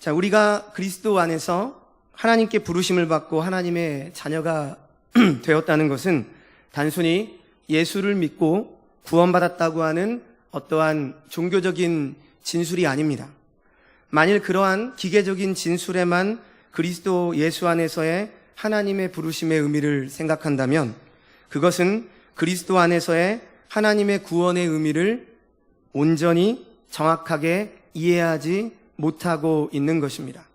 자, 우리가 그리스도 안에서 하나님께 부르심을 받고 하나님의 자녀가 되었다는 것은 단순히 예수를 믿고 구원받았다고 하는 어떠한 종교적인 진술이 아닙니다. 만일 그러한 기계적인 진술에만 그리스도 예수 안에서의 하나님의 부르심의 의미를 생각한다면 그것은 그리스도 안에서의 하나님의 구원의 의미를 온전히 정확하게 이해하지 못하고 있는 것입니다.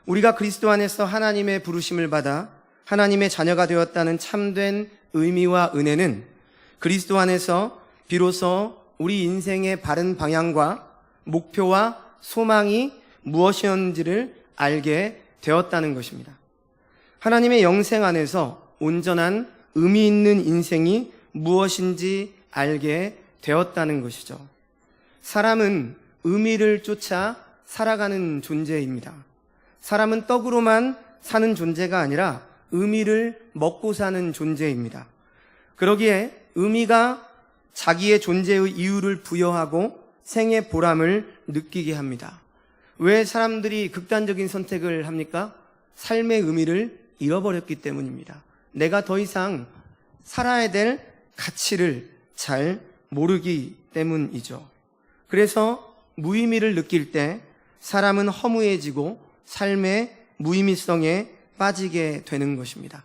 우리가 그리스도 안에서 하나님의 부르심을 받아 하나님의 자녀가 되었다는 참된 의미와 은혜는 그리스도 안에서 비로소 우리 인생의 바른 방향과 목표와 소망이 무엇이었는지를 알게 되었다는 것입니다. 하나님의 영생 안에서 온전한 의미 있는 인생이 무엇인지 알게 되었다는 것이죠. 사람은 의미를 쫓아 살아가는 존재입니다. 사람은 떡으로만 사는 존재가 아니라 의미를 먹고 사는 존재입니다. 그러기에 의미가 자기의 존재의 이유를 부여하고 생의 보람을 느끼게 합니다. 왜 사람들이 극단적인 선택을 합니까? 삶의 의미를 잃어버렸기 때문입니다. 내가 더 이상 살아야 될 가치를 잘 모르기 때문이죠. 그래서 무의미를 느낄 때 사람은 허무해지고 삶의 무의미성에 빠지게 되는 것입니다.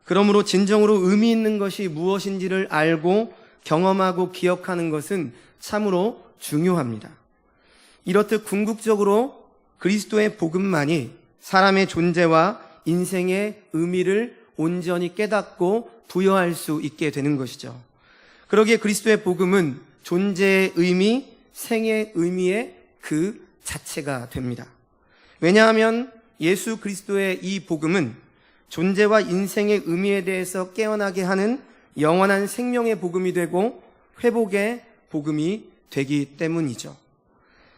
그러므로 진정으로 의미 있는 것이 무엇인지를 알고 경험하고 기억하는 것은 참으로 중요합니다. 이렇듯 궁극적으로 그리스도의 복음만이 사람의 존재와 인생의 의미를 온전히 깨닫고 부여할 수 있게 되는 것이죠. 그러기에 그리스도의 복음은 존재의 의미, 생의 의미의 그 자체가 됩니다. 왜냐하면 예수 그리스도의 이 복음은 존재와 인생의 의미에 대해서 깨어나게 하는 영원한 생명의 복음이 되고 회복의 복음이 되기 때문이죠.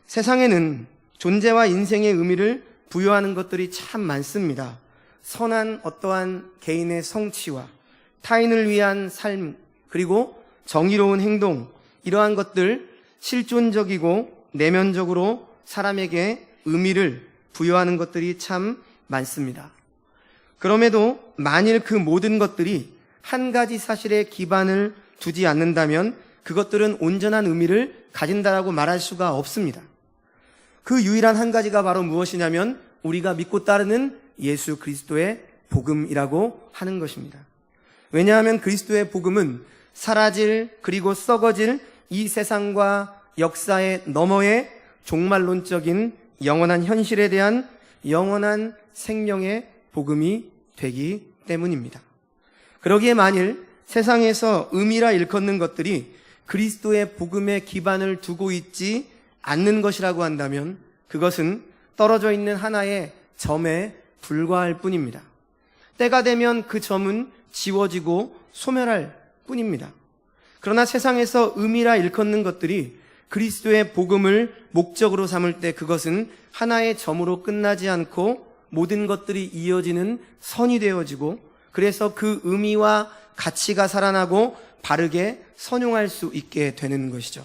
세상에는 존재와 인생의 의미를 부여하는 것들이 참 많습니다. 선한 어떠한 개인의 성취와 타인을 위한 삶, 그리고 정의로운 행동, 이러한 것들 실존적이고 내면적으로 사람에게 의미를 부여하는 것들이 참 많습니다. 그럼에도 만일 그 모든 것들이 한 가지 사실에 기반을 두지 않는다면 그것들은 온전한 의미를 가진다라고 말할 수가 없습니다. 그 유일한 한 가지가 바로 무엇이냐면 우리가 믿고 따르는 예수 그리스도의 복음이라고 하는 것입니다. 왜냐하면 그리스도의 복음은 사라질 그리고 썩어질 이 세상과 역사의 너머의 종말론적인 영원한 현실에 대한 영원한 생명의 복음이 되기 때문입니다. 그러기에 만일 세상에서 의미라 일컫는 것들이 그리스도의 복음에 기반을 두고 있지 않는 것이라고 한다면 그것은 떨어져 있는 하나의 점에 불과할 뿐입니다. 때가 되면 그 점은 지워지고 소멸할 뿐입니다. 그러나 세상에서 의미라 일컫는 것들이 그리스도의 복음을 목적으로 삼을 때 그것은 하나의 점으로 끝나지 않고 모든 것들이 이어지는 선이 되어지고 그래서 그 의미와 가치가 살아나고 바르게 선용할 수 있게 되는 것이죠.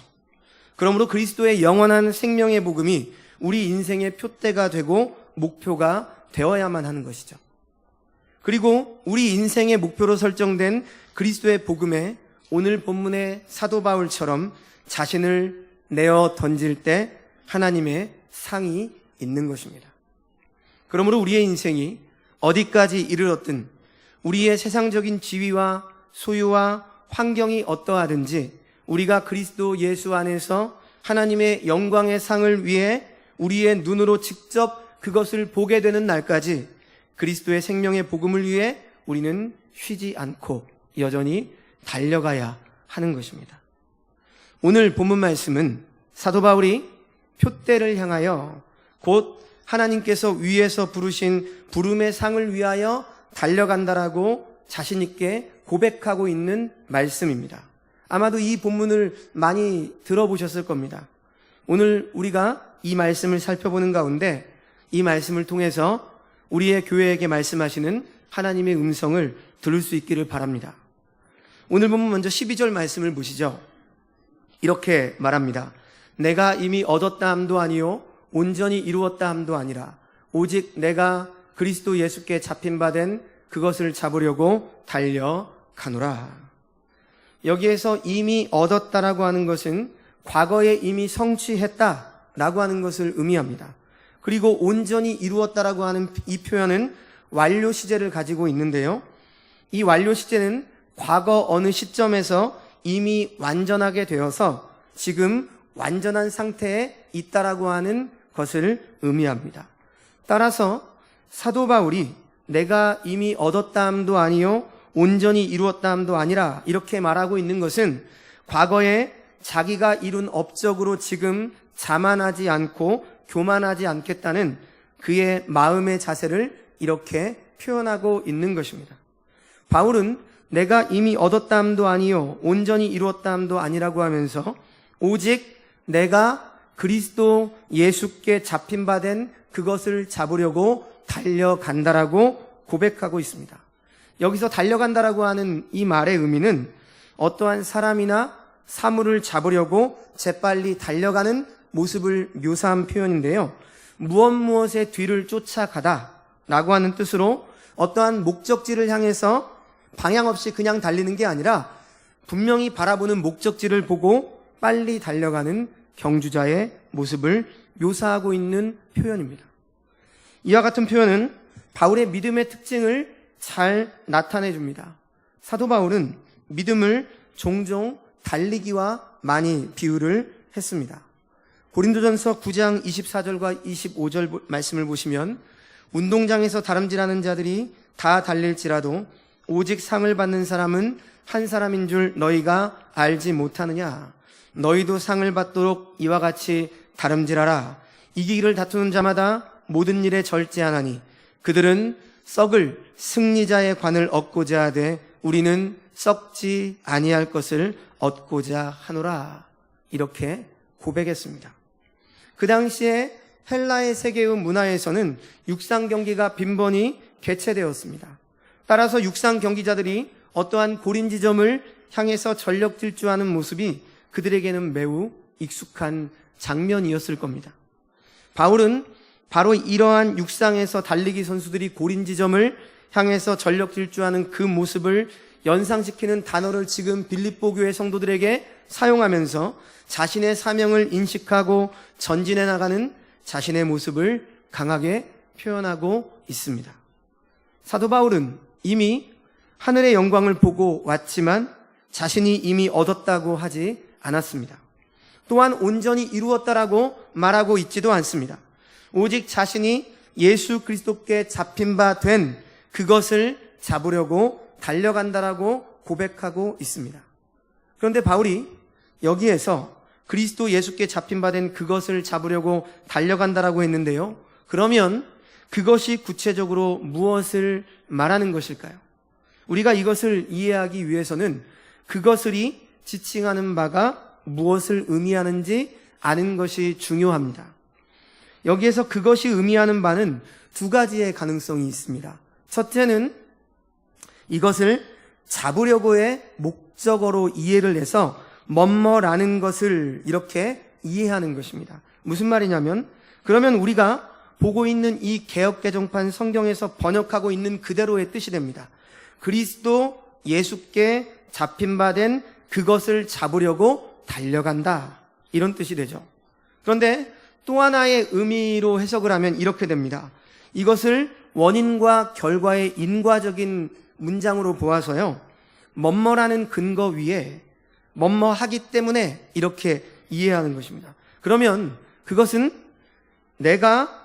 그러므로 그리스도의 영원한 생명의 복음이 우리 인생의 표대가 되고 목표가 되어야만 하는 것이죠. 그리고 우리 인생의 목표로 설정된 그리스도의 복음에 오늘 본문의 사도 바울처럼 자신을 내어 던질 때 하나님의 상이 있는 것입니다. 그러므로 우리의 인생이 어디까지 이르렀든 우리의 세상적인 지위와 소유와 환경이 어떠하든지 우리가 그리스도 예수 안에서 하나님의 영광의 상을 위해 우리의 눈으로 직접 그것을 보게 되는 날까지 그리스도의 생명의 복음을 위해 우리는 쉬지 않고 여전히 달려가야 하는 것입니다. 오늘 본문 말씀은 사도 바울이 표대를 향하여 곧 하나님께서 위에서 부르신 부름의 상을 위하여 달려간다라고 자신 있게 고백하고 있는 말씀입니다. 아마도 이 본문을 많이 들어보셨을 겁니다. 오늘 우리가 이 말씀을 살펴보는 가운데 이 말씀을 통해서 우리의 교회에게 말씀하시는 하나님의 음성을 들을 수 있기를 바랍니다. 오늘 본문 먼저 12절 말씀을 보시죠. 이렇게 말합니다. 내가 이미 얻었다 함도 아니요 온전히 이루었다 함도 아니라 오직 내가 그리스도 예수께 잡힌 바 된 그것을 잡으려고 달려가노라. 여기에서 이미 얻었다라고 하는 것은 과거에 이미 성취했다라고 하는 것을 의미합니다. 그리고 온전히 이루었다라고 하는 이 표현은 완료 시제를 가지고 있는데요. 이 완료 시제는 과거 어느 시점에서 이미 완전하게 되어서 지금 완전한 상태에 있다라고 하는 것을 의미합니다. 따라서 사도 바울이 내가 이미 얻었다 함도 아니요 온전히 이루었다 함도 아니라 이렇게 말하고 있는 것은 과거에 자기가 이룬 업적으로 지금 자만하지 않고 교만하지 않겠다는 그의 마음의 자세를 이렇게 표현하고 있는 것입니다. 바울은 내가 이미 얻었다 함도 아니요 온전히 이루었다 함도 아니라고 하면서 오직 내가 그리스도 예수께 잡힌 바 된 그것을 잡으려고 달려간다라고 고백하고 있습니다. 여기서 달려간다라고 하는 이 말의 의미는 어떠한 사람이나 사물을 잡으려고 재빨리 달려가는 모습을 묘사한 표현인데요. 무엇의 뒤를 쫓아가다 라고 하는 뜻으로 어떠한 목적지를 향해서 방향 없이 그냥 달리는 게 아니라 분명히 바라보는 목적지를 보고 빨리 달려가는 경주자의 모습을 묘사하고 있는 표현입니다. 이와 같은 표현은 바울의 믿음의 특징을 잘 나타내 줍니다. 사도 바울은 믿음을 종종 달리기와 많이 비유를 했습니다. 고린도전서 9장 24절과 25절 말씀을 보시면 운동장에서 다름질하는 자들이 다 달릴지라도 오직 상을 받는 사람은 한 사람인 줄 너희가 알지 못하느냐. 너희도 상을 받도록 이와 같이 다름질하라. 이기기를 다투는 자마다 모든 일에 절제하나니 그들은 썩을 승리자의 관을 얻고자 하되 우리는 썩지 아니할 것을 얻고자 하노라. 이렇게 고백했습니다. 그 당시에 헬라의 세계의 문화에서는 육상 경기가 빈번히 개최되었습니다. 따라서 육상 경기자들이 어떠한 고린 지점을 향해서 전력 질주하는 모습이 그들에게는 매우 익숙한 장면이었을 겁니다. 바울은 바로 이러한 육상에서 달리기 선수들이 고린 지점을 향해서 전력 질주하는 그 모습을 연상시키는 단어를 지금 빌립보 교회 성도들에게 사용하면서 자신의 사명을 인식하고 전진해 나가는 자신의 모습을 강하게 표현하고 있습니다. 사도 바울은 이미 하늘의 영광을 보고 왔지만 자신이 이미 얻었다고 하지 않았습니다. 또한 온전히 이루었다라고 말하고 있지도 않습니다. 오직 자신이 예수 그리스도께 잡힌 바 된 그것을 잡으려고 달려간다라고 고백하고 있습니다. 그런데 바울이 여기에서 그리스도 예수께 잡힌 바 된 그것을 잡으려고 달려간다라고 했는데요. 그러면 그것이 구체적으로 무엇을 말하는 것일까요? 우리가 이것을 이해하기 위해서는 그것을이 지칭하는 바가 무엇을 의미하는지 아는 것이 중요합니다. 여기에서 그것이 의미하는 바는 두 가지의 가능성이 있습니다. 첫째는 이것을 잡으려고의 목적어로 이해를 해서 뭐뭐라는 것을 이렇게 이해하는 것입니다. 무슨 말이냐면 그러면 우리가 보고 있는 이 개역개정판 성경에서 번역하고 있는 그대로의 뜻이 됩니다. 그리스도 예수께 잡힌 바 된 그것을 잡으려고 달려간다. 이런 뜻이 되죠. 그런데 또 하나의 의미로 해석을 하면 이렇게 됩니다. 이것을 원인과 결과의 인과적인 문장으로 보아서요. 뭐뭐라는 근거 위에 뭐뭐 하기 때문에 이렇게 이해하는 것입니다. 그러면 그것은 내가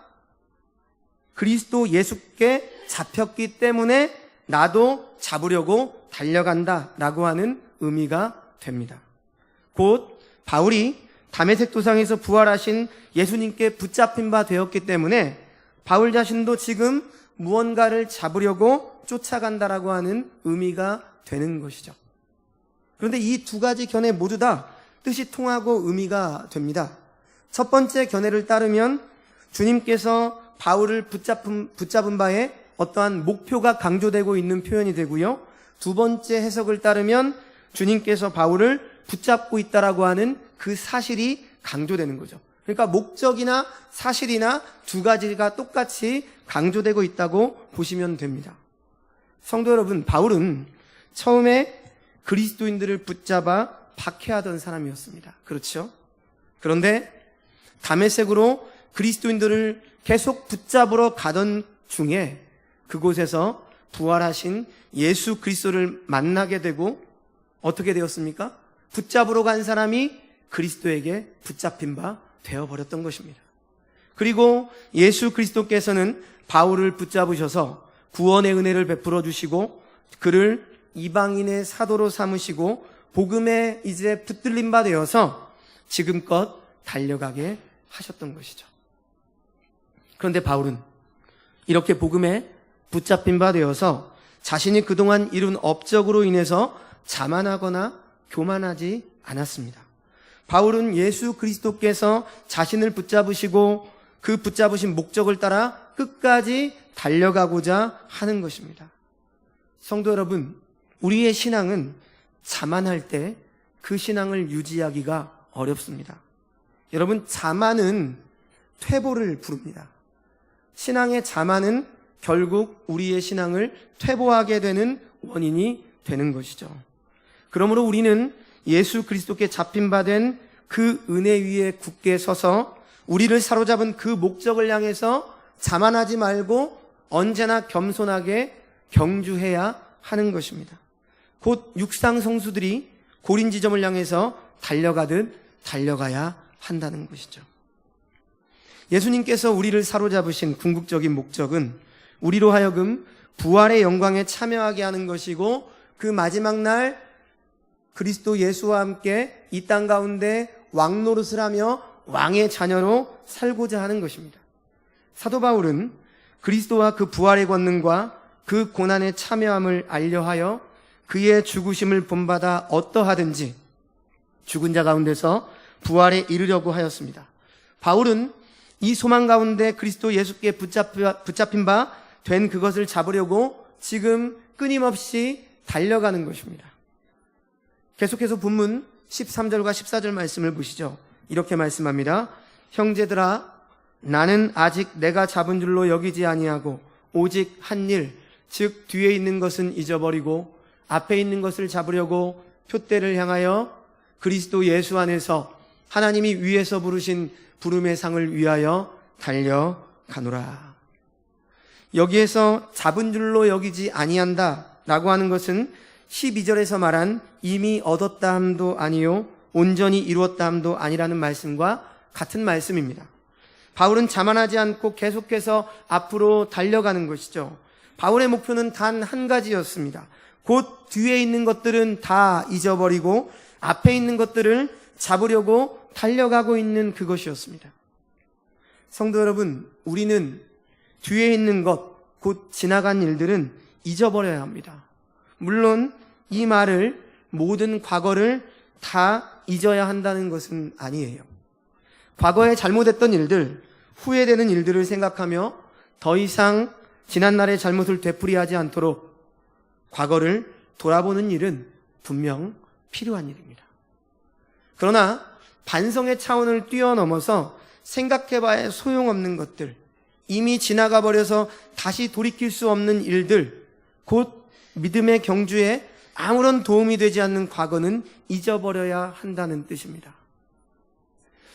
그리스도 예수께 잡혔기 때문에 나도 잡으려고 달려간다라고 하는 의미가 됩니다. 곧 바울이 다메섹 도상에서 부활하신 예수님께 붙잡힌 바 되었기 때문에 바울 자신도 지금 무언가를 잡으려고 쫓아간다라고 하는 의미가 되는 것이죠. 그런데 이 두 가지 견해 모두 다 뜻이 통하고 의미가 됩니다. 첫 번째 견해를 따르면 주님께서 바울을 붙잡은 바에 어떠한 목표가 강조되고 있는 표현이 되고요. 두 번째 해석을 따르면 주님께서 바울을 붙잡고 있다라고 하는 그 사실이 강조되는 거죠. 그러니까 목적이나 사실이나 두 가지가 똑같이 강조되고 있다고 보시면 됩니다. 성도 여러분, 바울은 처음에 그리스도인들을 붙잡아 박해하던 사람이었습니다. 그렇죠? 그런데 다메섹으로 그리스도인들을 계속 붙잡으러 가던 중에 그곳에서 부활하신 예수 그리스도를 만나게 되고 어떻게 되었습니까? 붙잡으러 간 사람이 그리스도에게 붙잡힌 바 되어버렸던 것입니다. 그리고 예수 그리스도께서는 바울을 붙잡으셔서 구원의 은혜를 베풀어 주시고 그를 이방인의 사도로 삼으시고 복음에 이제 붙들린 바 되어서 지금껏 달려가게 하셨던 것이죠. 그런데 바울은 이렇게 복음에 붙잡힌 바 되어서 자신이 그동안 이룬 업적으로 인해서 자만하거나 교만하지 않았습니다. 바울은 예수 그리스도께서 자신을 붙잡으시고 그 붙잡으신 목적을 따라 끝까지 달려가고자 하는 것입니다. 성도 여러분, 우리의 신앙은 자만할 때 그 신앙을 유지하기가 어렵습니다. 여러분, 자만은 퇴보를 부릅니다. 신앙의 자만은 결국 우리의 신앙을 퇴보하게 되는 원인이 되는 것이죠. 그러므로 우리는 예수 그리스도께 잡힌 바 된 그 은혜 위에 굳게 서서 우리를 사로잡은 그 목적을 향해서 자만하지 말고 언제나 겸손하게 경주해야 하는 것입니다. 곧 육상 선수들이 고린 지점을 향해서 달려가듯 달려가야 한다는 것이죠. 예수님께서 우리를 사로잡으신 궁극적인 목적은 우리로 하여금 부활의 영광에 참여하게 하는 것이고 그 마지막 날 그리스도 예수와 함께 이 땅 가운데 왕노릇을 하며 왕의 자녀로 살고자 하는 것입니다. 사도 바울은 그리스도와 그 부활의 권능과 그 고난에 참여함을 알려하여 그의 죽으심을 본받아 어떠하든지 죽은 자 가운데서 부활에 이르려고 하였습니다. 바울은 이 소망 가운데 그리스도 예수께 붙잡힌 바 된 그것을 잡으려고 지금 끊임없이 달려가는 것입니다. 계속해서 본문 13절과 14절 말씀을 보시죠. 이렇게 말씀합니다. 형제들아, 나는 아직 내가 잡은 줄로 여기지 아니하고 오직 한 일, 즉 뒤에 있는 것은 잊어버리고 앞에 있는 것을 잡으려고 표대를 향하여 그리스도 예수 안에서 하나님이 위에서 부르신 부름의 상을 위하여 달려가노라. 여기에서 잡은 줄로 여기지 아니한다 라고 하는 것은 12절에서 말한 이미 얻었다 함도 아니요 온전히 이루었다 함도 아니라는 말씀과 같은 말씀입니다. 바울은 자만하지 않고 계속해서 앞으로 달려가는 것이죠. 바울의 목표는 단 한 가지였습니다. 곧 뒤에 있는 것들은 다 잊어버리고 앞에 있는 것들을 잡으려고 달려가고 있는 그것이었습니다. 성도 여러분, 우리는 뒤에 있는 것, 곧 지나간 일들은 잊어버려야 합니다. 물론 이 말을 모든 과거를 다 잊어야 한다는 것은 아니에요. 과거에 잘못했던 일들, 후회되는 일들을 생각하며 더 이상 지난날의 잘못을 되풀이하지 않도록 과거를 돌아보는 일은 분명 필요한 일입니다. 그러나 반성의 차원을 뛰어넘어서 생각해봐야 소용없는 것들, 이미 지나가 버려서 다시 돌이킬 수 없는 일들, 곧 믿음의 경주에 아무런 도움이 되지 않는 과거는 잊어버려야 한다는 뜻입니다.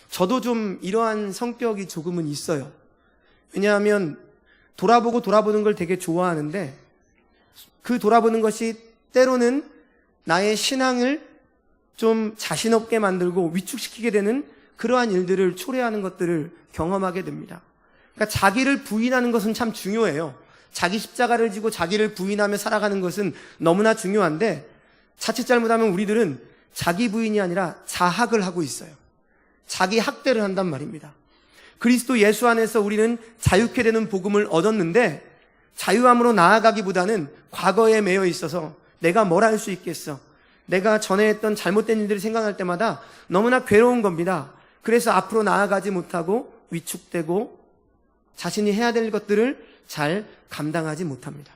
저도 좀 이러한 성격이 조금은 있어요. 왜냐하면 돌아보는 걸 되게 좋아하는데 그 돌아보는 것이 때로는 나의 신앙을 좀 자신 없게 만들고 위축시키게 되는 그러한 일들을 초래하는 것들을 경험하게 됩니다. 그러니까 자기를 부인하는 것은 참 중요해요. 자기 십자가를 지고 자기를 부인하며 살아가는 것은 너무나 중요한데 자칫 잘못하면 우리들은 자기 부인이 아니라 자학을 하고 있어요. 자기 학대를 한단 말입니다. 그리스도 예수 안에서 우리는 자유케 되는 복음을 얻었는데 자유함으로 나아가기보다는 과거에 매여 있어서 내가 뭘 할 수 있겠어. 내가 전에 했던 잘못된 일들을 생각할 때마다 너무나 괴로운 겁니다. 그래서 앞으로 나아가지 못하고 위축되고 자신이 해야 될 것들을 잘 감당하지 못합니다.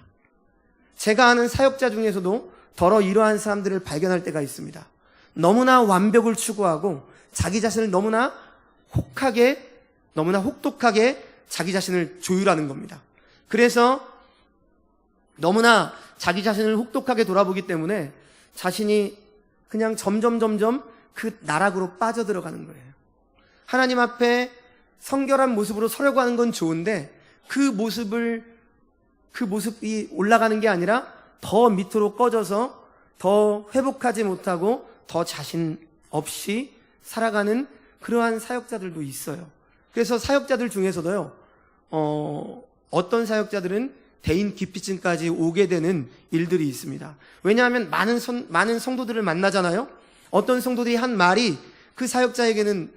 제가 아는 사역자 중에서도 더러 이러한 사람들을 발견할 때가 있습니다. 너무나 완벽을 추구하고 자기 자신을 너무나 너무나 혹독하게 자기 자신을 조율하는 겁니다. 그래서 너무나 자기 자신을 혹독하게 돌아보기 때문에 자신이 그냥 점점 그 나락으로 빠져들어가는 거예요. 하나님 앞에 성결한 모습으로 서려고 하는 건 좋은데 그 모습이 올라가는 게 아니라 더 밑으로 꺼져서 더 회복하지 못하고 더 자신 없이 살아가는 그러한 사역자들도 있어요. 그래서 사역자들 중에서도요, 어떤 사역자들은 대인 기피증까지 오게 되는 일들이 있습니다. 왜냐하면 많은 성도들을 만나잖아요. 어떤 성도들이 한 말이 그 사역자에게는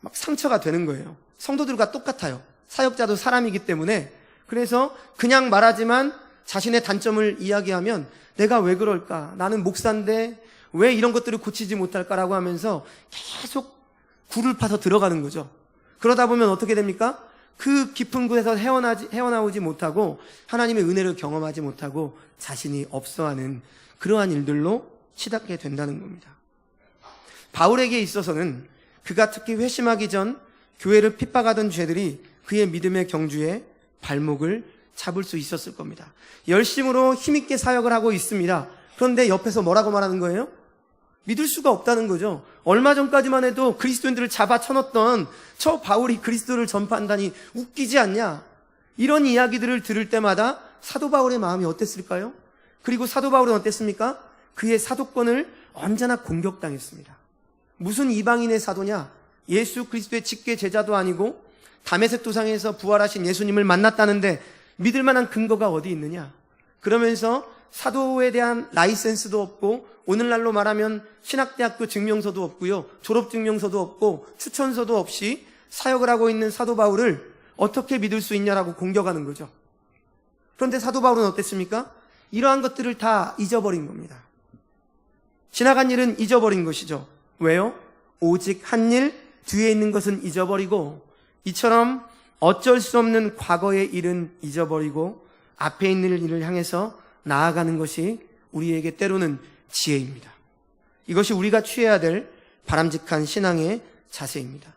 막 상처가 되는 거예요. 성도들과 똑같아요. 사역자도 사람이기 때문에. 그래서 그냥 말하지만 자신의 단점을 이야기하면 내가 왜 그럴까? 나는 목사인데 왜 이런 것들을 고치지 못할까라고 하면서 계속 굴을 파서 들어가는 거죠. 그러다 보면 어떻게 됩니까? 그 깊은 곳에서 헤어나오지 못하고 하나님의 은혜를 경험하지 못하고 자신이 없어하는 그러한 일들로 치닫게 된다는 겁니다. 바울에게 있어서는 그가 특히 회심하기 전 교회를 핍박하던 죄들이 그의 믿음의 경주에 발목을 잡을 수 있었을 겁니다. 열심으로 힘있게 사역을 하고 있습니다. 그런데 옆에서 뭐라고 말하는 거예요? 믿을 수가 없다는 거죠. 얼마 전까지만 해도 그리스도인들을 잡아 쳐넣었던 저 바울이 그리스도를 전파한다니 웃기지 않냐? 이런 이야기들을 들을 때마다 사도 바울의 마음이 어땠을까요? 그리고 사도 바울은 어땠습니까? 그의 사도권을 언제나 공격당했습니다. 무슨 이방인의 사도냐? 예수 그리스도의 직계 제자도 아니고 다메섹 도상에서 부활하신 예수님을 만났다는데 믿을 만한 근거가 어디 있느냐? 그러면서 사도에 대한 라이센스도 없고 오늘날로 말하면 신학대학교 증명서도 없고요. 졸업증명서도 없고 추천서도 없이 사역을 하고 있는 사도 바울을 어떻게 믿을 수 있냐라고 공격하는 거죠. 그런데 사도 바울은 어땠습니까? 이러한 것들을 다 잊어버린 겁니다. 지나간 일은 잊어버린 것이죠. 왜요? 오직 한 일, 뒤에 있는 것은 잊어버리고 이처럼 어쩔 수 없는 과거의 일은 잊어버리고 앞에 있는 일을 향해서 나아가는 것이 우리에게 때로는 지혜입니다. 이것이 우리가 취해야 될 바람직한 신앙의 자세입니다.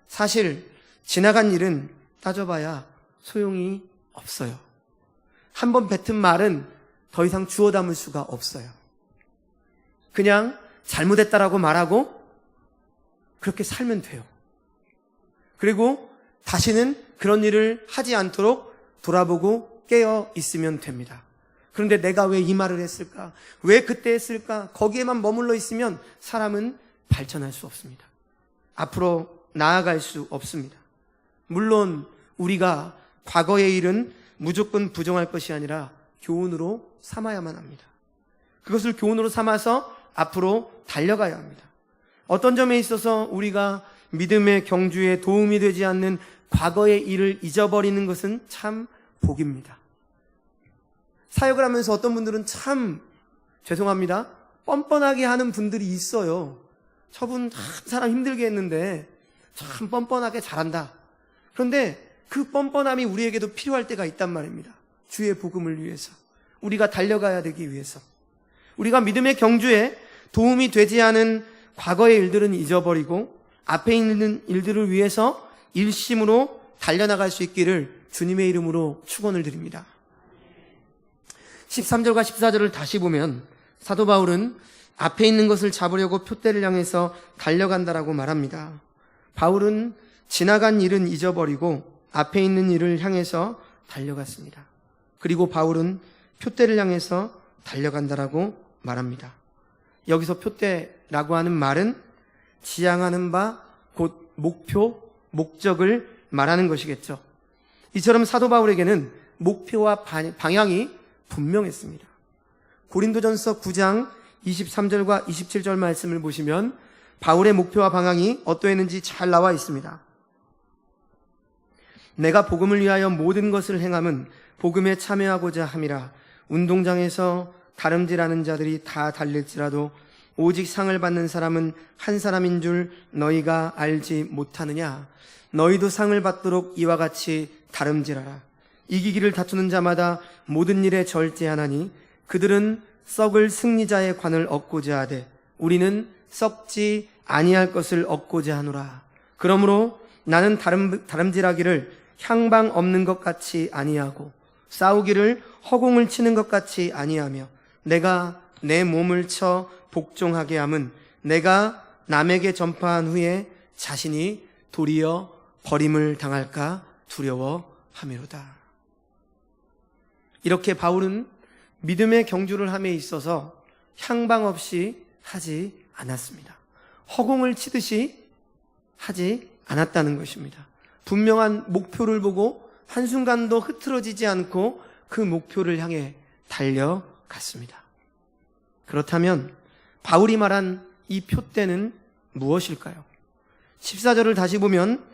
사실 지나간 일은 따져봐야 소용이 없어요. 한번 뱉은 말은 더 이상 주워 담을 수가 없어요. 그냥 잘못했다라고 말하고 그렇게 살면 돼요. 그리고 다시는 그런 일을 하지 않도록 돌아보고 깨어 있으면 됩니다. 그런데 내가 왜 이 말을 했을까? 왜 그때 했을까? 거기에만 머물러 있으면 사람은 발전할 수 없습니다. 앞으로 나아갈 수 없습니다. 물론 우리가 과거의 일은 무조건 부정할 것이 아니라 교훈으로 삼아야만 합니다. 그것을 교훈으로 삼아서 앞으로 달려가야 합니다. 어떤 점에 있어서 우리가 믿음의 경주에 도움이 되지 않는 과거의 일을 잊어버리는 것은 참 복입니다. 사역을 하면서 어떤 분들은 참 죄송합니다. 뻔뻔하게 하는 분들이 있어요. 저분 참 사람 힘들게 했는데 참 뻔뻔하게 잘한다. 그런데 그 뻔뻔함이 우리에게도 필요할 때가 있단 말입니다. 주의 복음을 위해서, 우리가 달려가야 되기 위해서. 우리가 믿음의 경주에 도움이 되지 않은 과거의 일들은 잊어버리고 앞에 있는 일들을 위해서 일심으로 달려나갈 수 있기를 주님의 이름으로 축원을 드립니다. 13절과 14절을 다시 보면 사도 바울은 앞에 있는 것을 잡으려고 표대를 향해서 달려간다라고 말합니다. 바울은 지나간 일은 잊어버리고 앞에 있는 일을 향해서 달려갔습니다. 그리고 바울은 표대를 향해서 달려간다라고 말합니다. 여기서 표대라고 하는 말은 지향하는 바 곧 목표, 목적을 말하는 것이겠죠. 이처럼 사도 바울에게는 목표와 방향이 분명했습니다. 고린도전서 9장 23절과 27절 말씀을 보시면 바울의 목표와 방향이 어떠했는지 잘 나와 있습니다. 내가 복음을 위하여 모든 것을 행함은 복음에 참여하고자 함이라. 운동장에서 다름질하는 자들이 다 달릴지라도 오직 상을 받는 사람은 한 사람인 줄 너희가 알지 못하느냐. 너희도 상을 받도록 이와 같이 다름질하라. 이기기를 다투는 자마다 모든 일에 절제하나니 그들은 썩을 승리자의 관을 얻고자 하되 우리는 썩지 아니할 것을 얻고자 하노라. 그러므로 나는 다름질하기를 향방 없는 것 같이 아니하고 싸우기를 허공을 치는 것 같이 아니하며 내가 내 몸을 쳐 복종하게 함은 내가 남에게 전파한 후에 자신이 도리어 버림을 당할까 두려워함이로다. 이렇게 바울은 믿음의 경주를 함에 있어서 향방 없이 하지 않았습니다. 허공을 치듯이 하지 않았다는 것입니다. 분명한 목표를 보고 한순간도 흐트러지지 않고 그 목표를 향해 달려갔습니다. 그렇다면 바울이 말한 이 표대는 무엇일까요? 14절을 다시 보면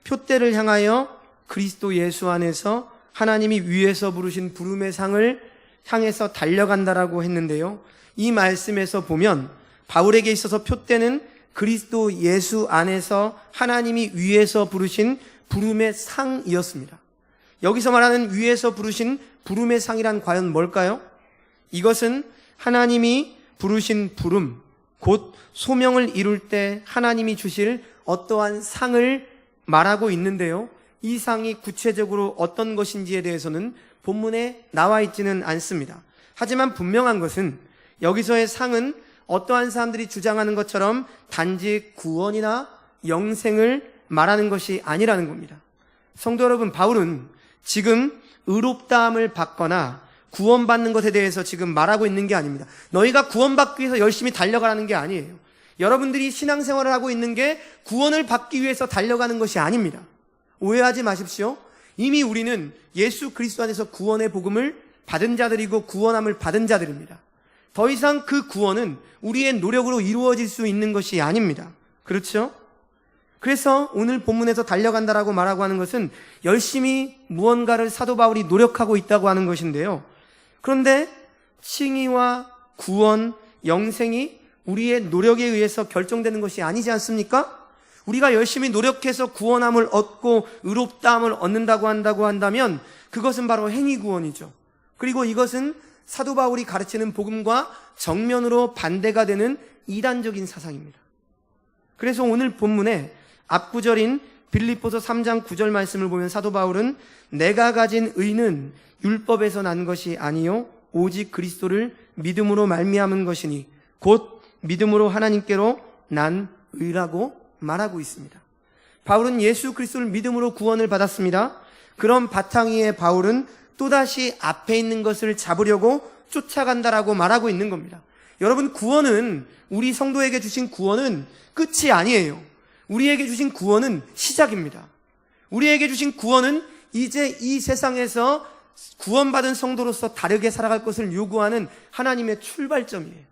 표대를 향하여 그리스도 예수 안에서 하나님이 위에서 부르신 부름의 상을 향해서 달려간다라고 했는데요. 이 말씀에서 보면 바울에게 있어서 표대는 그리스도 예수 안에서 하나님이 위에서 부르신 부름의 상이었습니다. 여기서 말하는 위에서 부르신 부름의 상이란 과연 뭘까요? 이것은 하나님이 부르신 부름, 곧 소명을 이룰 때 하나님이 주실 어떠한 상을 말하고 있는데요. 이 상이 구체적으로 어떤 것인지에 대해서는 본문에 나와 있지는 않습니다. 하지만 분명한 것은 여기서의 상은 어떠한 사람들이 주장하는 것처럼 단지 구원이나 영생을 말하는 것이 아니라는 겁니다. 성도 여러분, 바울은 지금 의롭다함을 받거나 구원받는 것에 대해서 지금 말하고 있는 게 아닙니다. 너희가 구원받기 위해서 열심히 달려가라는 게 아니에요. 여러분들이 신앙생활을 하고 있는 게 구원을 받기 위해서 달려가는 것이 아닙니다. 오해하지 마십시오. 이미 우리는 예수 그리스도 안에서 구원의 복음을 받은 자들이고 구원함을 받은 자들입니다. 더 이상 그 구원은 우리의 노력으로 이루어질 수 있는 것이 아닙니다. 그렇죠? 그래서 오늘 본문에서 달려간다라고 말하고 하는 것은 열심히 무언가를 사도 바울이 노력하고 있다고 하는 것인데요. 그런데 칭의와 구원, 영생이 우리의 노력에 의해서 결정되는 것이 아니지 않습니까? 우리가 열심히 노력해서 구원함을 얻고 의롭다함을 얻는다고 한다면 그것은 바로 행위 구원이죠. 그리고 이것은 사도 바울이 가르치는 복음과 정면으로 반대가 되는 이단적인 사상입니다. 그래서 오늘 본문에 앞구절인 빌립보서 3장 9절 말씀을 보면 사도 바울은 내가 가진 의는 율법에서 난 것이 아니요 오직 그리스도를 믿음으로 말미암은 것이니 곧 믿음으로 하나님께로 난 의라고 말하고 있습니다. 바울은 예수 그리스도를 믿음으로 구원을 받았습니다. 그런 바탕 위에 바울은 또다시 앞에 있는 것을 잡으려고 쫓아간다라고 말하고 있는 겁니다. 여러분, 구원은, 우리 성도에게 주신 구원은 끝이 아니에요. 우리에게 주신 구원은 시작입니다. 우리에게 주신 구원은 이제 이 세상에서 구원받은 성도로서 다르게 살아갈 것을 요구하는 하나님의 출발점이에요.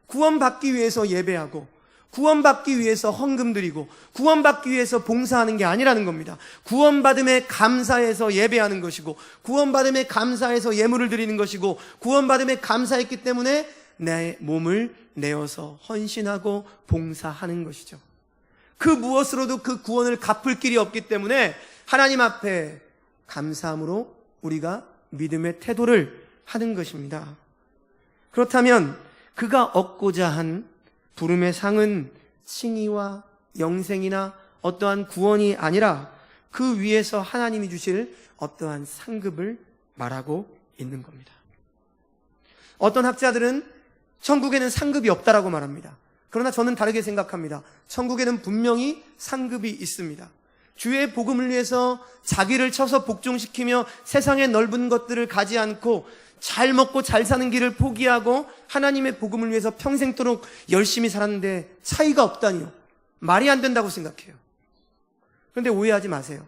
구원받기 위해서 예배하고 구원받기 위해서 헌금 드리고 구원받기 위해서 봉사하는 게 아니라는 겁니다. 구원받음에 감사해서 예배하는 것이고 구원받음에 감사해서 예물을 드리는 것이고 구원받음에 감사했기 때문에 내 몸을 내어서 헌신하고 봉사하는 것이죠. 그 무엇으로도 그 구원을 갚을 길이 없기 때문에 하나님 앞에 감사함으로 우리가 믿음의 태도를 하는 것입니다. 그렇다면 그가 얻고자 한 부름의 상은 칭의와 영생이나 어떠한 구원이 아니라 그 위에서 하나님이 주실 어떠한 상급을 말하고 있는 겁니다. 어떤 학자들은 천국에는 상급이 없다라고 말합니다. 그러나 저는 다르게 생각합니다. 천국에는 분명히 상급이 있습니다. 주의 복음을 위해서 자기를 쳐서 복종시키며 세상의 넓은 것들을 가지 않고 잘 먹고 잘 사는 길을 포기하고 하나님의 복음을 위해서 평생도록 열심히 살았는데 차이가 없다니요. 말이 안 된다고 생각해요. 그런데 오해하지 마세요.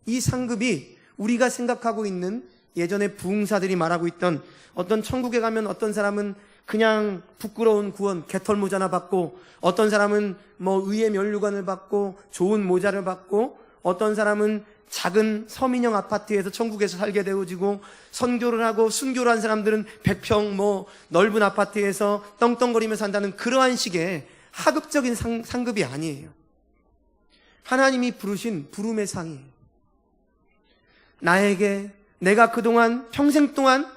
이 상급이 우리가 생각하고 있는 예전에 부흥사들이 말하고 있던 어떤 천국에 가면 어떤 사람은 그냥 부끄러운 구원 개털 모자나 받고 어떤 사람은 의의 면류관을 받고 좋은 모자를 받고 어떤 사람은 작은 서민형 아파트에서 천국에서 살게 되어지고 선교를 하고 순교를 한 사람들은 100평 넓은 아파트에서 떵떵거리며 산다는 그러한 식의 하급적인 상급이 아니에요. 하나님이 부르신 부름의 상이에요. 나에게 내가 그동안 평생 동안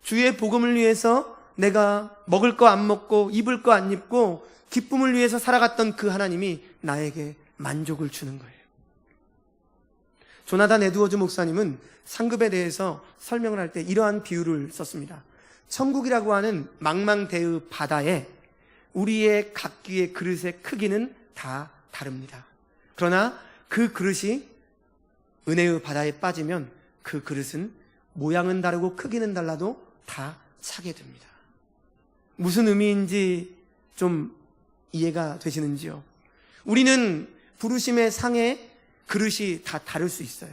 주의 복음을 위해서 내가 먹을 거 안 먹고 입을 거 안 입고 기쁨을 위해서 살아갔던 그 하나님이 나에게 만족을 주는 거예요. 조나단 에드워즈 목사님은 상급에 대해서 설명을 할 때 이러한 비유를 썼습니다. 천국이라고 하는 망망대의 바다에 우리의 각기의 그릇의 크기는 다 다릅니다. 그러나 그 그릇이 은혜의 바다에 빠지면 그 그릇은 모양은 다르고 크기는 달라도 다 차게 됩니다. 무슨 의미인지 좀 이해가 되시는지요? 우리는 부르심의 상에 그릇이 다 다를 수 있어요.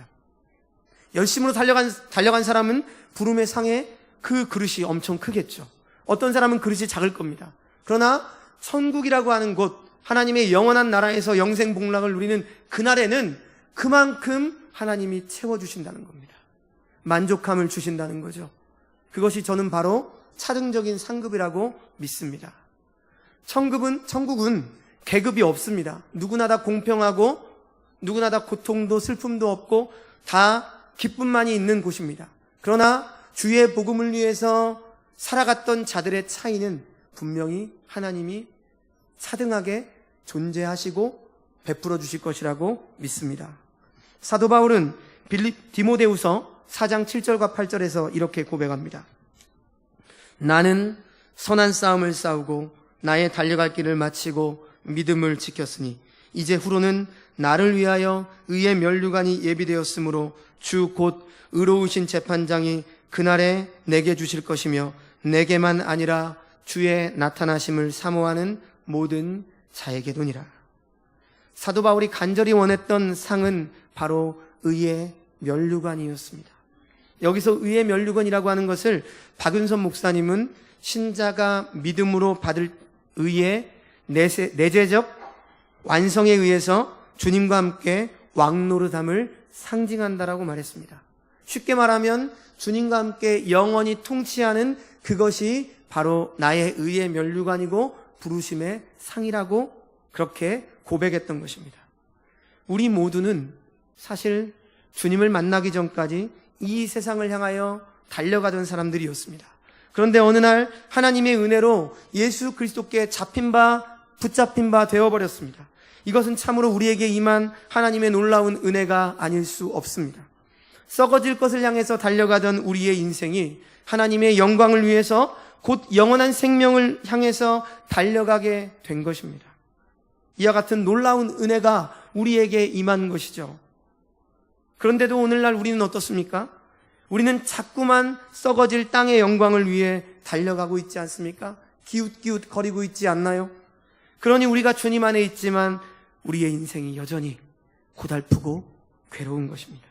열심으로 달려간 사람은 부름의 상에 그 그릇이 엄청 크겠죠. 어떤 사람은 그릇이 작을 겁니다. 그러나 천국이라고 하는 곳, 하나님의 영원한 나라에서 영생복락을 누리는 그날에는 그만큼 하나님이 채워주신다는 겁니다. 만족함을 주신다는 거죠. 그것이 저는 바로 차등적인 상급이라고 믿습니다. 천국은 계급이 없습니다. 누구나 다 공평하고 누구나 다 고통도 슬픔도 없고 다 기쁨만이 있는 곳입니다. 그러나 주의 복음을 위해서 살아갔던 자들의 차이는 분명히 하나님이 차등하게 존재하시고 베풀어 주실 것이라고 믿습니다. 사도 바울은 디모데후서 4장 7절과 8절에서 이렇게 고백합니다. 나는 선한 싸움을 싸우고 나의 달려갈 길을 마치고 믿음을 지켰으니 이제 후로는 나를 위하여 의의 면류관이 예비되었으므로 주 곧 의로우신 재판장이 그날에 내게 주실 것이며 내게만 아니라 주의 나타나심을 사모하는 모든 자에게도니라. 사도 바울이 간절히 원했던 상은 바로 의의 면류관이었습니다. 여기서 의의 면류관이라고 하는 것을 박윤선 목사님은 신자가 믿음으로 받을 의의 내재적 완성에 의해서 주님과 함께 왕노릇함을 상징한다라고 말했습니다. 쉽게 말하면 주님과 함께 영원히 통치하는 그것이 바로 나의 의의 면류관이고 부르심의 상이라고 그렇게 고백했던 것입니다. 우리 모두는 사실 주님을 만나기 전까지 이 세상을 향하여 달려가던 사람들이었습니다. 그런데 어느 날 하나님의 은혜로 예수 그리스도께 붙잡힌 바 되어버렸습니다. 이것은 참으로 우리에게 임한 하나님의 놀라운 은혜가 아닐 수 없습니다. 썩어질 것을 향해서 달려가던 우리의 인생이 하나님의 영광을 위해서 곧 영원한 생명을 향해서 달려가게 된 것입니다. 이와 같은 놀라운 은혜가 우리에게 임한 것이죠. 그런데도 오늘날 우리는 어떻습니까? 우리는 자꾸만 썩어질 땅의 영광을 위해 달려가고 있지 않습니까? 기웃기웃 거리고 있지 않나요? 그러니 우리가 주님 안에 있지만 우리의 인생이 여전히 고달프고 괴로운 것입니다.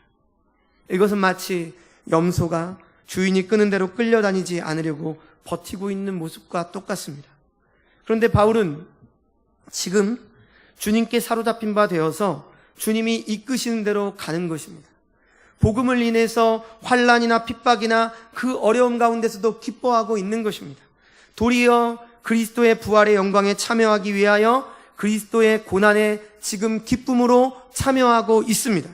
이것은 마치 염소가 주인이 끄는 대로 끌려다니지 않으려고 버티고 있는 모습과 똑같습니다. 그런데 바울은 지금 주님께 사로잡힌 바 되어서 주님이 이끄시는 대로 가는 것입니다. 복음을 인해서 환난이나 핍박이나 그 어려움 가운데서도 기뻐하고 있는 것입니다. 도리어 그리스도의 부활의 영광에 참여하기 위하여 그리스도의 고난에 지금 기쁨으로 참여하고 있습니다.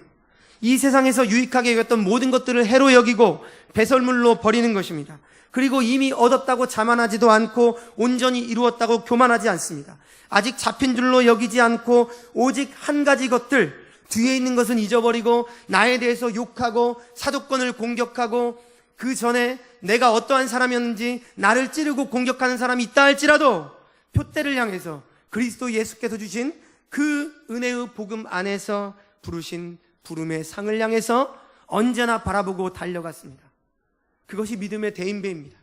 이 세상에서 유익하게 여겼던 모든 것들을 해로 여기고 배설물로 버리는 것입니다. 그리고 이미 얻었다고 자만하지도 않고 온전히 이루었다고 교만하지 않습니다. 아직 잡힌 줄로 여기지 않고 오직 한 가지 것들, 뒤에 있는 것은 잊어버리고 나에 대해서 욕하고 사도권을 공격하고 그 전에 내가 어떠한 사람이었는지 나를 찌르고 공격하는 사람이 있다 할지라도 표대를 향해서 그리스도 예수께서 주신 그 은혜의 복음 안에서 부르신 부름의 상을 향해서 언제나 바라보고 달려갔습니다. 그것이 믿음의 대인배입니다.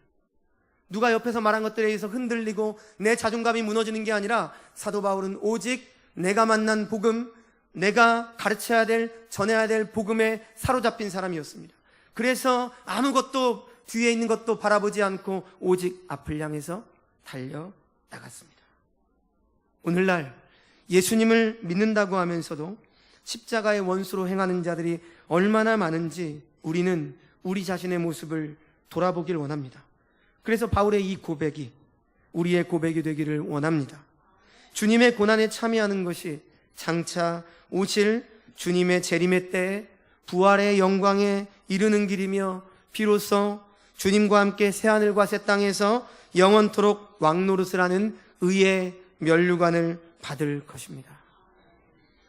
누가 옆에서 말한 것들에 의해서 흔들리고 내 자존감이 무너지는 게 아니라 사도 바울은 오직 내가 만난 복음, 내가 가르쳐야 될, 전해야 될 복음에 사로잡힌 사람이었습니다. 그래서 아무것도 뒤에 있는 것도 바라보지 않고 오직 앞을 향해서 달려나갔습니다. 오늘날 예수님을 믿는다고 하면서도 십자가의 원수로 행하는 자들이 얼마나 많은지 우리는 우리 자신의 모습을 돌아보길 원합니다. 그래서 바울의 이 고백이 우리의 고백이 되기를 원합니다. 주님의 고난에 참여하는 것이 장차 오실 주님의 재림의 때에 부활의 영광에 이르는 길이며 비로소 주님과 함께 새하늘과 새 땅에서 영원토록 왕노릇을 하는 의의 면류관을 받을 것입니다.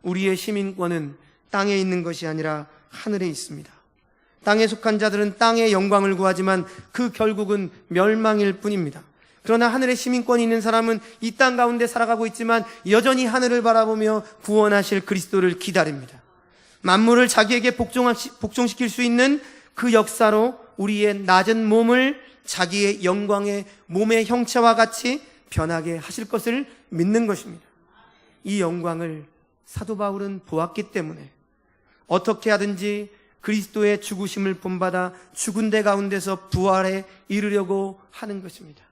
우리의 시민권은 땅에 있는 것이 아니라 하늘에 있습니다. 땅에 속한 자들은 땅의 영광을 구하지만 그 결국은 멸망일 뿐입니다. 그러나 하늘의 시민권이 있는 사람은 이 땅 가운데 살아가고 있지만 여전히 하늘을 바라보며 구원하실 그리스도를 기다립니다. 만물을 자기에게 복종시킬 수 있는 그 역사로 우리의 낮은 몸을 자기의 영광의 몸의 형체와 같이 변하게 하실 것을 믿는 것입니다. 이 영광을 사도 바울은 보았기 때문에 어떻게 하든지 그리스도의 죽으심을 본받아 죽은 데 가운데서 부활에 이르려고 하는 것입니다.